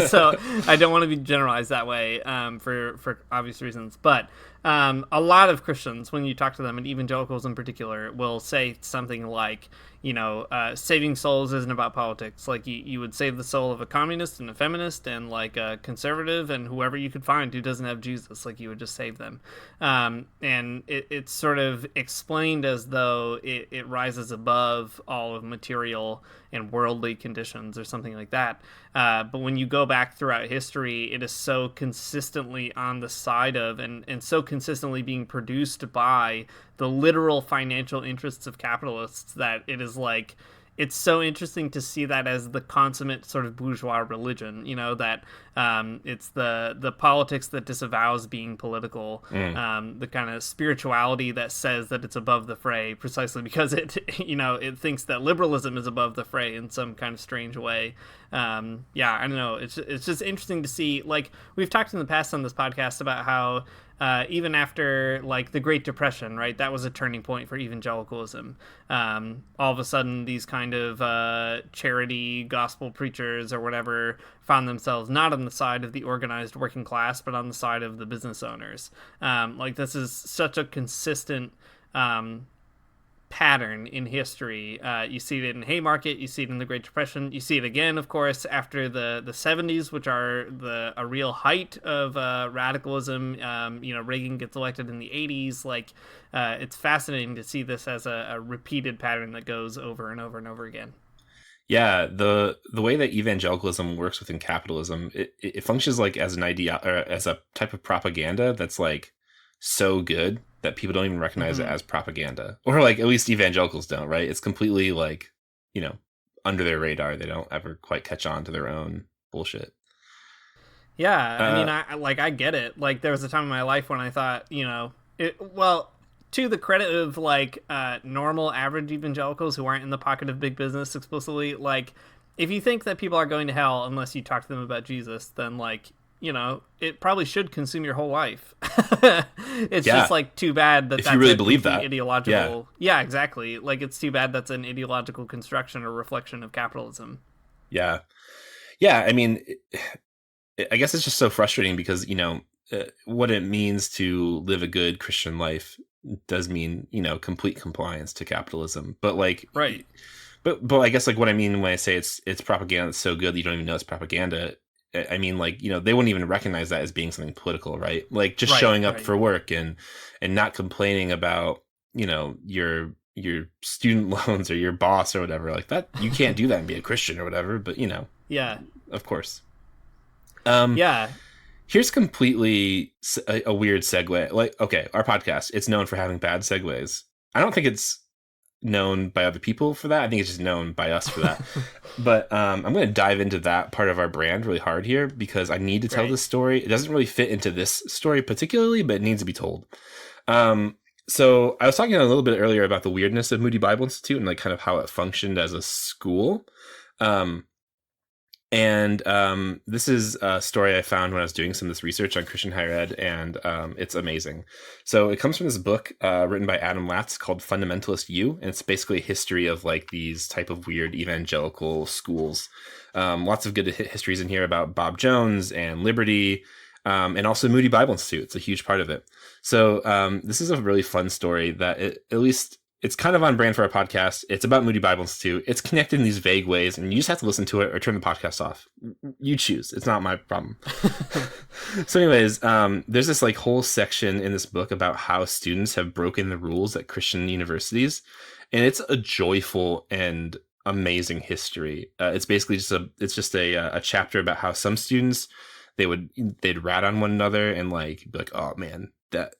So I don't want to be generalized that way for obvious reasons. But a lot of Christians, when you talk to them, and evangelicals in particular, will say something like, saving souls isn't about politics. Like you would save the soul of a communist and a feminist and like a conservative and whoever you could find who doesn't have Jesus. Like you would just save them. And it's sort of explained as though it rises above all of material and worldly conditions or something like that. But when you go back throughout history, it is so consistently on the side of and so consistently being produced by the literal financial interests of capitalists that it is like, it's so interesting to see that as the consummate sort of bourgeois religion, that it's the politics that disavows being political, the kind of spirituality that says that it's above the fray precisely because it thinks that liberalism is above the fray in some kind of strange way. I don't know. It's just interesting to see, like we've talked in the past on this podcast about how even after like the Great Depression, right, that was a turning point for evangelicalism. All of a sudden, these kind of charity gospel preachers or whatever found themselves not on the side of the organized working class, but on the side of the business owners. Like this is such a consistent pattern in history. You see it in Haymarket, you see it in the Great Depression, you see it again, of course, after the 70s, which are a real height of radicalism. Reagan gets elected in the 80s. Like, it's fascinating to see this as a repeated pattern that goes over and over and over again. Yeah, the way that evangelicalism works within capitalism, it functions like as an idea or as a type of propaganda that's like so good that people don't even recognize it as propaganda, or like at least evangelicals don't, right? It's completely like, under their radar. They don't ever quite catch on to their own bullshit. Yeah. I mean, I get it. Like there was a time in my life when I thought, to the credit of like normal average evangelicals who aren't in the pocket of big business explicitly, like if you think that people are going to hell unless you talk to them about Jesus, then like, you know, it probably should consume your whole life. It's just like too bad that if you really believe that ideological. Yeah, exactly. Like it's too bad that's an ideological construction or reflection of capitalism. Yeah. I mean, I guess it's just so frustrating because, you know, what it means to live a good Christian life does mean, you know, complete compliance to capitalism. But like, right. But I guess like what I mean when I say it's propaganda that's so good that you don't even know it's propaganda. I mean, like, you know, they wouldn't even recognize that as being something political, right? Like just showing up for work and not complaining about, you know, your student loans or your boss or whatever like that. You can't do that and be a Christian or whatever, but you know, of course. Here's completely a weird segue. Like, okay, our podcast, it's known for having bad segues. I don't think it's known by other people for that. I think it's just known by us for that. But I'm going to dive into that part of our brand really hard here because I need to tell this story. It doesn't really fit into this story particularly, but it needs to be told. So I was talking a little bit earlier about the weirdness of Moody Bible Institute and like kind of how it functioned as a school. This is a story I found when I was doing some of this research on Christian higher ed, and it's amazing. So it comes from this book written by Adam Latz called Fundamentalist U, and it's basically a history of like these type of weird evangelical schools. Lots of good histories in here about Bob Jones and Liberty, and also Moody Bible Institute. It's a huge part of it. So this is a really fun story that at least it's kind of on brand for our podcast. It's about Moody Bible Institute. It's connected in these vague ways, and you just have to listen to it or turn the podcast off. You choose. It's not my problem. So anyways, there's this like whole section in this book about how students have broken the rules at Christian universities, and it's a joyful and amazing history. It's basically just a chapter about how some students they'd rat on one another and like be like, oh man, that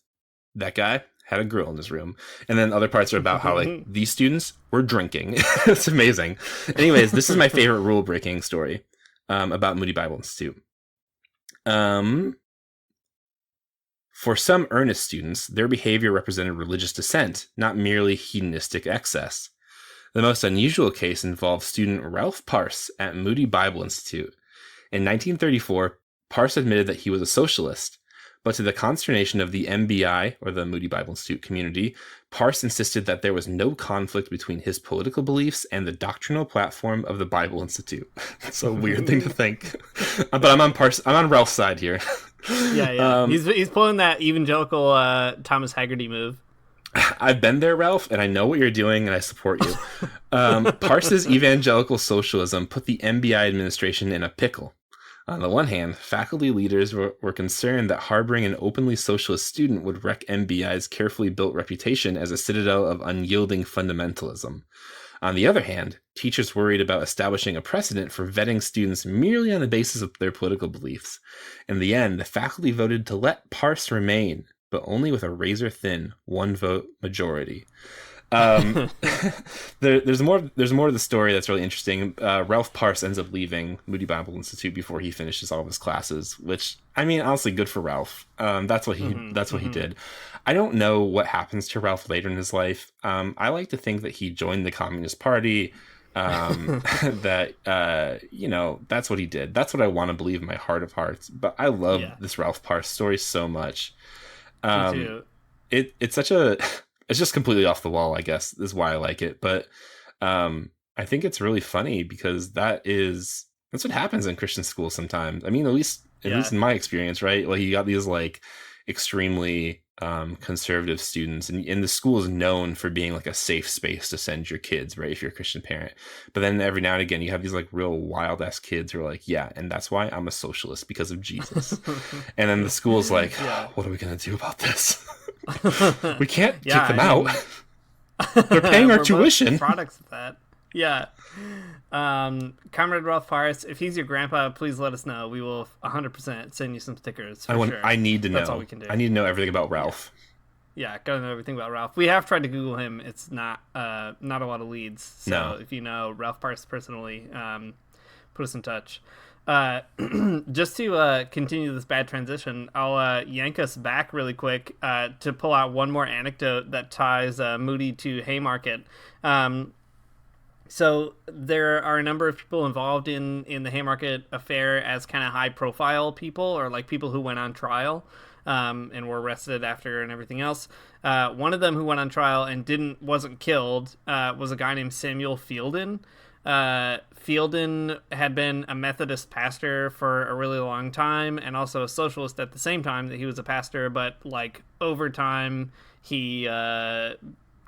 guy had a grill in his room. And then other parts are about how like these students were drinking. It's amazing. Anyways, this is my favorite rule breaking story about Moody Bible Institute. For some earnest students, their behavior represented religious dissent, not merely hedonistic excess. The most unusual case involved student Ralph Parse at Moody Bible Institute. In 1934, Parse admitted that he was a socialist, but to the consternation of the MBI, or the Moody Bible Institute community, Parse insisted that there was no conflict between his political beliefs and the doctrinal platform of the Bible Institute. It's a weird thing to think. But I'm on Ralph's side here. Yeah. He's pulling that evangelical Thomas Haggerty move. I've been there, Ralph, and I know what you're doing, and I support you. Parse's evangelical socialism put the MBI administration in a pickle. On the one hand, faculty leaders were concerned that harboring an openly socialist student would wreck MBI's carefully built reputation as a citadel of unyielding fundamentalism. On the other hand, teachers worried about establishing a precedent for vetting students merely on the basis of their political beliefs. In the end, the faculty voted to let Parse remain, but only with a razor-thin one-vote majority. There's more to the story that's really interesting. Ralph Parse ends up leaving Moody Bible Institute before he finishes all of his classes, which, I mean, honestly, good for Ralph. That's what he did. I don't know what happens to Ralph later in his life. I like to think that he joined the Communist Party. That you know, that's what he did. That's what I want to believe in my heart of hearts. But I love this Ralph Parse story so much. Me too. It's just completely off the wall, I guess, is why I like it. But I think it's really funny because that's what happens in Christian schools sometimes. I mean, at least in my experience, right? Like you got these like extremely conservative students, and the school is known for being like a safe space to send your kids, right? If you're a Christian parent. But then every now and again, you have these like real wild ass kids who are like, yeah, and that's why I'm a socialist, because of Jesus. And then the school's like, what are we going to do about this? We can't kick them out. They're paying our tuition. Products of that. Yeah. Comrade Ralph Parse, if he's your grandpa, please let us know. We will 100% send you some stickers. Sure. I need to know. That's all we can do. I need to know everything about Ralph. Yeah, gotta know everything about Ralph. We have tried to Google him. It's not a lot of leads. So if you know Ralph Parse personally, put us in touch. Just to continue this bad transition, I'll yank us back really quick to pull out one more anecdote that ties Moody to Haymarket. So there are a number of people involved in the Haymarket affair as kind of high-profile people, or like people who went on trial and were arrested after and everything else. One of them who went on trial and wasn't killed was a guy named Samuel Fielden. Fielden had been a Methodist pastor for a really long time and also a socialist at the same time that he was a pastor, but like over time he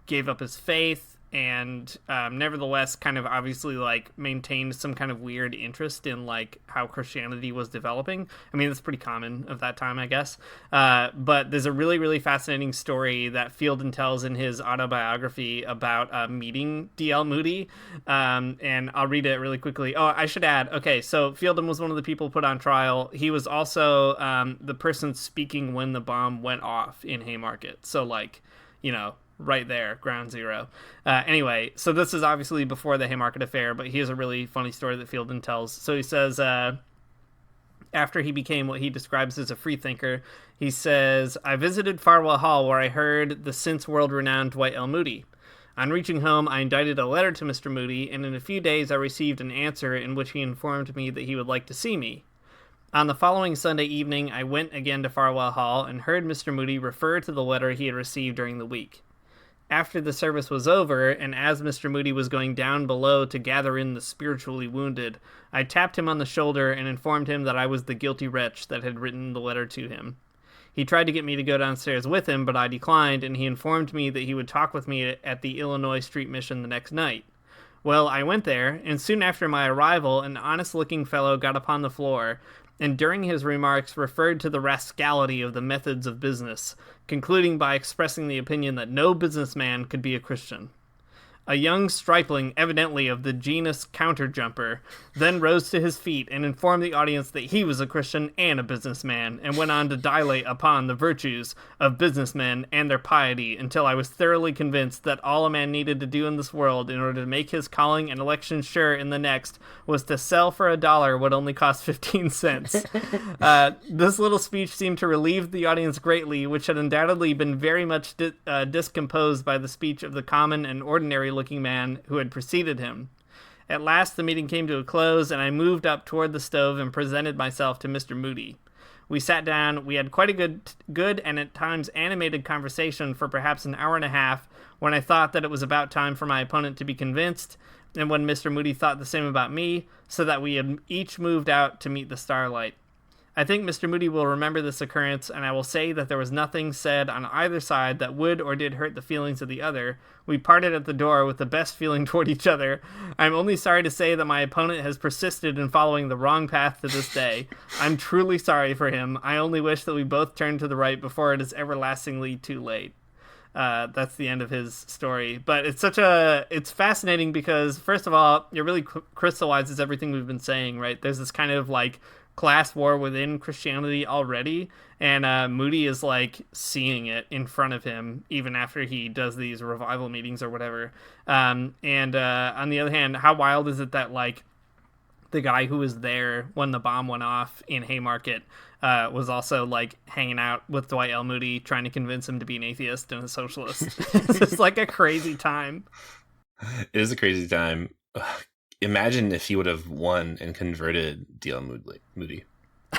gave up his faith and nevertheless kind of obviously like maintained some kind of weird interest in like how Christianity was developing. I mean, that's pretty common of that time, I guess. But there's a really, really fascinating story that Fielden tells in his autobiography about meeting D.L. Moody. And I'll read it really quickly. Oh, I should add, okay, so Fielden was one of the people put on trial. He was also the person speaking when the bomb went off in Haymarket. So like, you know, right there, ground zero. Anyway, so this is obviously before the Haymarket affair, but he has a really funny story that Fielden tells. So he says, after he became what he describes as a freethinker, he says, I visited Farwell Hall where I heard the since world-renowned Dwight L Moody. On reaching home, I indited a letter to Mr. Moody, and in a few days I received an answer in which he informed me that he would like to see me. On the following Sunday evening, I went again to Farwell Hall and heard Mr. Moody refer to the letter he had received during the week. After the service was over, and as Mr. Moody was going down below to gather in the spiritually wounded, I tapped him on the shoulder and informed him that I was the guilty wretch that had written the letter to him. He tried to get me to go downstairs with him, but I declined, and he informed me that he would talk with me at the Illinois Street Mission the next night. Well, I went there, and soon after my arrival, an honest-looking fellow got upon the floor, and during his remarks referred to the rascality of the methods of business, concluding by expressing the opinion that no businessman could be a Christian. A young stripling, evidently of the genus counterjumper, then rose to his feet and informed the audience that he was a Christian and a businessman, and went on to dilate upon the virtues of businessmen and their piety until I was thoroughly convinced that all a man needed to do in this world in order to make his calling and election sure in the next was to sell for $1 what only cost 15 cents. This little speech seemed to relieve the audience greatly, which had undoubtedly been very much discomposed by the speech of the common and ordinary-looking man who had preceded him. At last the meeting came to a close, and I moved up toward the stove and presented myself to Mr. Moody. We sat down. We had quite a good and at times animated conversation for perhaps an hour and a half, when I thought that it was about time for my opponent to be convinced, and when Mr. Moody thought the same about me, so that we had each moved out to meet the starlight. I think Mr. Moody will remember this occurrence, and I will say that there was nothing said on either side that would or did hurt the feelings of the other. We parted at the door with the best feeling toward each other. I'm only sorry to say that my opponent has persisted in following the wrong path to this day. I'm truly sorry for him. I only wish that we both turned to the right before it is everlastingly too late. That's the end of his story. But it's fascinating because, first of all, it really crystallizes everything we've been saying, right? There's this kind of like class war within Christianity already, and Moody is like seeing it in front of him even after he does these revival meetings or whatever. On the other hand, how wild is it that like the guy who was there when the bomb went off in Haymarket was also like hanging out with Dwight L Moody, trying to convince him to be an atheist and a socialist. It's just like a crazy time. It is a crazy time. Imagine if he would have won and converted D.L. Moody.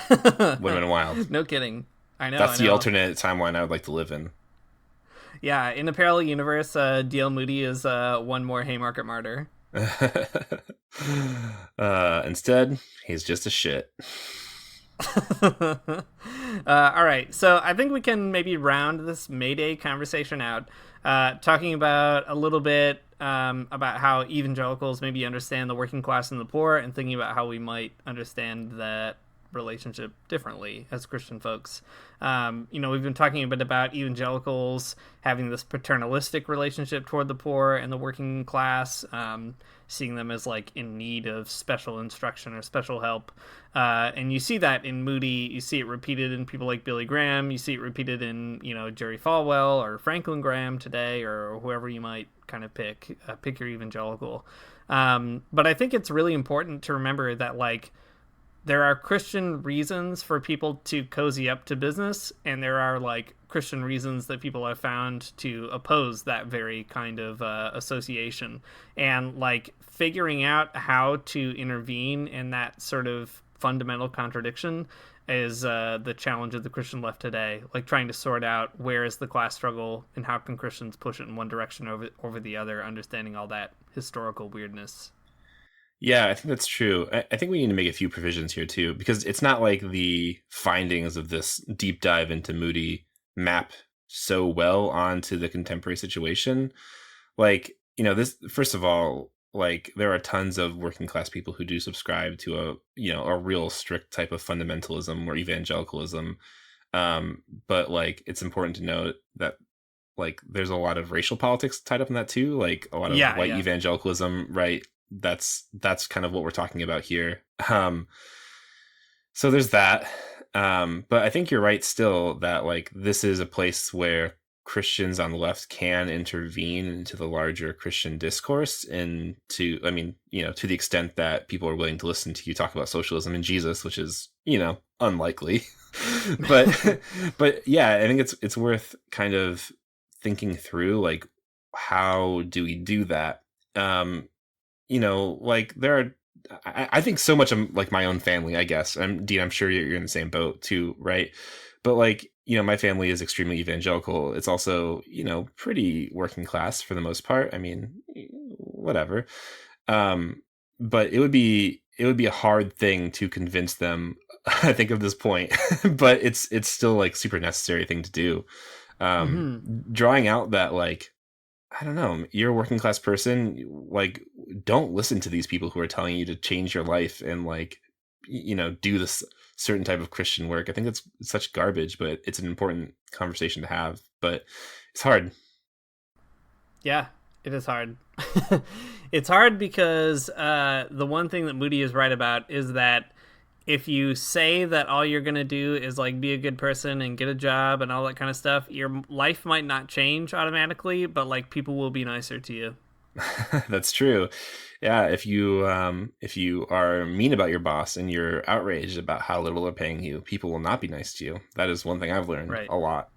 Would have been wild. No kidding. I know. That's the alternate timeline I would like to live in. Yeah, in a parallel universe, D.L. Moody is one more Haymarket martyr. Instead, he's just a shit. All right, so I think we can maybe round this May Day conversation out, talking about a little bit about how evangelicals maybe understand the working class and the poor, and thinking about how we might understand that relationship differently as Christian folks. We've been talking a bit about evangelicals having this paternalistic relationship toward the poor and the working class, seeing them as like in need of special instruction or special help. And you see that in Moody. You see it repeated in people like Billy Graham. You see it repeated in, Jerry Falwell or Franklin Graham today, or whoever you might kind of pick your evangelical. But I think it's really important to remember that like there are Christian reasons for people to cozy up to business, and there are like Christian reasons that people have found to oppose that very kind of association. And like figuring out how to intervene in that sort of fundamental contradiction is the challenge of the Christian left today. Like trying to sort out where is the class struggle and how can Christians push it in one direction over the other, understanding all that historical weirdness. Yeah, I think that's true. I think we need to make a few provisions here too, because it's not like the findings of this deep dive into Moody map so well onto the contemporary situation. Like, you know, this, first of all, like there are tons of working class people who do subscribe to a real strict type of fundamentalism or evangelicalism. But like, it's important to note that like there's a lot of racial politics tied up in that too. Like a lot of white evangelicalism, right? That's kind of what we're talking about here. So there's that. But I think you're right still that like this is a place where Christians on the left can intervene into the larger Christian discourse, and to the extent that people are willing to listen to you talk about socialism and Jesus, which is, unlikely. but yeah, I think it's worth kind of thinking through like how do we do that? Like there are, I think so much of like my own family, I guess. Dean, I'm sure you're in the same boat too, right? But like, my family is extremely evangelical. It's also, pretty working class for the most part. I mean, whatever. But it would be a hard thing to convince them, I think, of this point. But it's still like super necessary thing to do. Drawing out that like, I don't know, you're a working class person, like don't listen to these people who are telling you to change your life and like, do this certain type of Christian work. I think it's such garbage, but it's an important conversation to have, but it's hard. Yeah, it is hard. It's hard because the one thing that Moody is right about is that if you say that all you're going to do is like be a good person and get a job and all that kind of stuff, your life might not change automatically, but like people will be nicer to you. That's true. Yeah, if you are mean about your boss and you're outraged about how little they're paying you, people will not be nice to you. That is one thing I've learned a lot.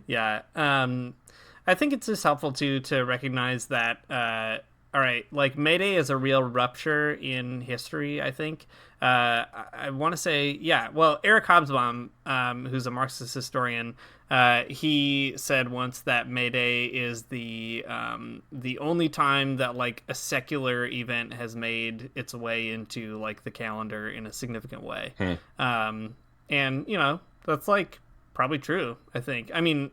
Yeah. I think it's just helpful to recognize that all right, like May Day is a real rupture in history, I think. I want to say, yeah, well, Eric Hobsbawm, who's a Marxist historian, he said once that May Day is the only time that like a secular event has made its way into like the calendar in a significant way. And, that's like probably true, I think. I mean,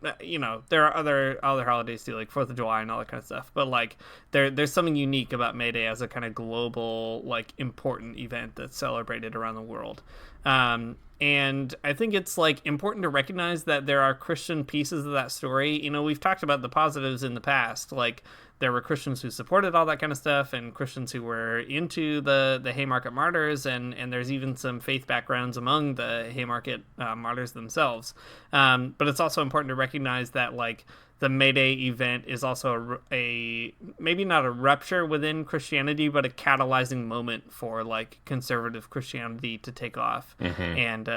there are other holidays too, like 4th of July and all that kind of stuff. But like, there's something unique about May Day as a kind of global, like, important event that's celebrated around the world. And I think it's like important to recognize that there are Christian pieces of that story. We've talked about the positives in the past, like there were Christians who supported all that kind of stuff and Christians who were into the Haymarket martyrs, and there's even some faith backgrounds among the Haymarket martyrs themselves. But it's also important to recognize that like the May Day event is also a maybe not a rupture within Christianity, but a catalyzing moment for like conservative Christianity to take off. And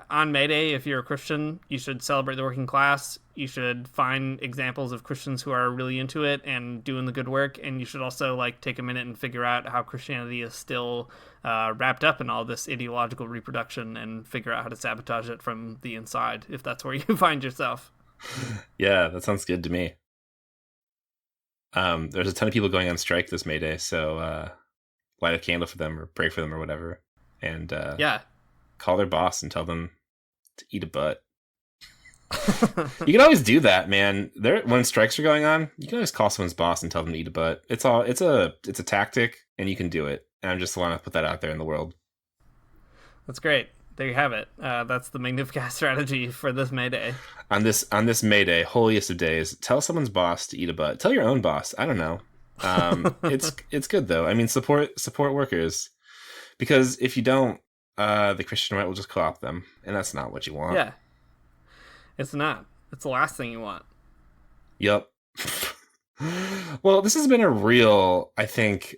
on May Day, if you're a Christian, you should celebrate the working class. You should find examples of Christians who are really into it and doing the good work. And you should also like take a minute and figure out how Christianity is still wrapped up in all this ideological reproduction and figure out how to sabotage it from the inside, if that's where you find yourself. Yeah, that sounds good to me. There's a ton of people going on strike this May Day, so light a candle for them or pray for them or whatever. And call their boss and tell them to eat a butt. You can always do that, man. When strikes are going on, you can always call someone's boss and tell them to eat a butt. It's a tactic, and you can do it. And I just want to put that out there in the world. That's great. There you have it. That's the Magnificast strategy for this May Day. On this May Day, holiest of days, tell someone's boss to eat a butt. Tell your own boss. I don't know. It's good though. I mean, support workers, because if you don't, the Christian right will just co-opt them, and that's not what you want. Yeah, it's not. It's the last thing you want. Yep. Well, this has been a real, I think,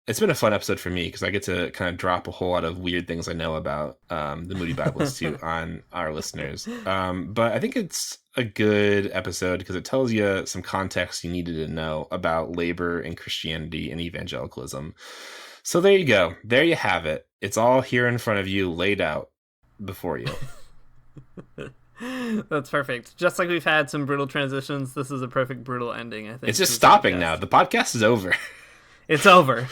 it's been a fun episode for me because I get to kind of drop a whole lot of weird things I know about the Moody Bible Institute on our listeners. But I think it's a good episode because it tells you some context you needed to know about labor and Christianity and evangelicalism. So there you go. There you have it. It's all here in front of you, laid out before you. That's perfect. Just like we've had some brutal transitions, this is a perfect brutal ending, I think. It's just stopping now. The podcast is over. It's over.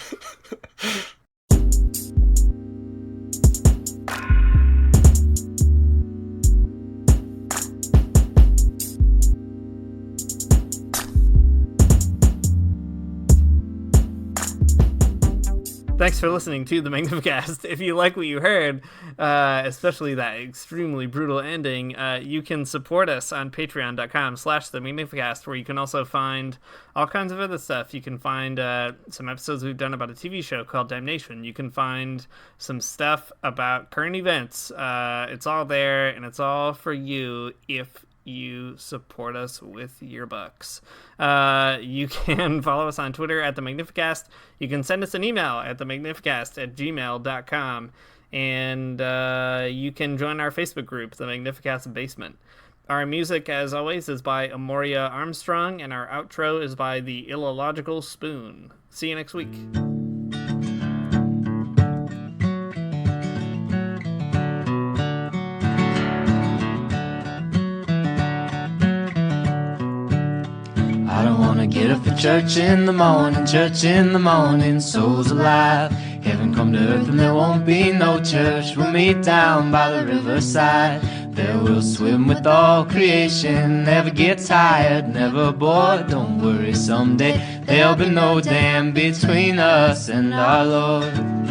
Thanks for listening to the Magnificast. If you like what you heard, especially that extremely brutal ending, you can support us on patreon.com/the Magnificast, where you can also find all kinds of other stuff. You can find some episodes we've done about a TV show called Damnation. You can find some stuff about current events. It's all there, and it's all for you if you support us with your bucks. You can follow us on Twitter at the Magnificast. You can send us an email at themagnificast@gmail.com. And you can join our Facebook group, the Magnificast Basement. Our music, as always, is by Amoria Armstrong, and our outro is by the Illogical Spoon. See you next week. I don't wanna get up for church in the morning, souls alive. Heaven come to earth and there won't be no church. We'll meet down by the riverside. There we'll swim with all creation. Never get tired, never bored. Don't worry, someday there'll be no dam between us and our Lord.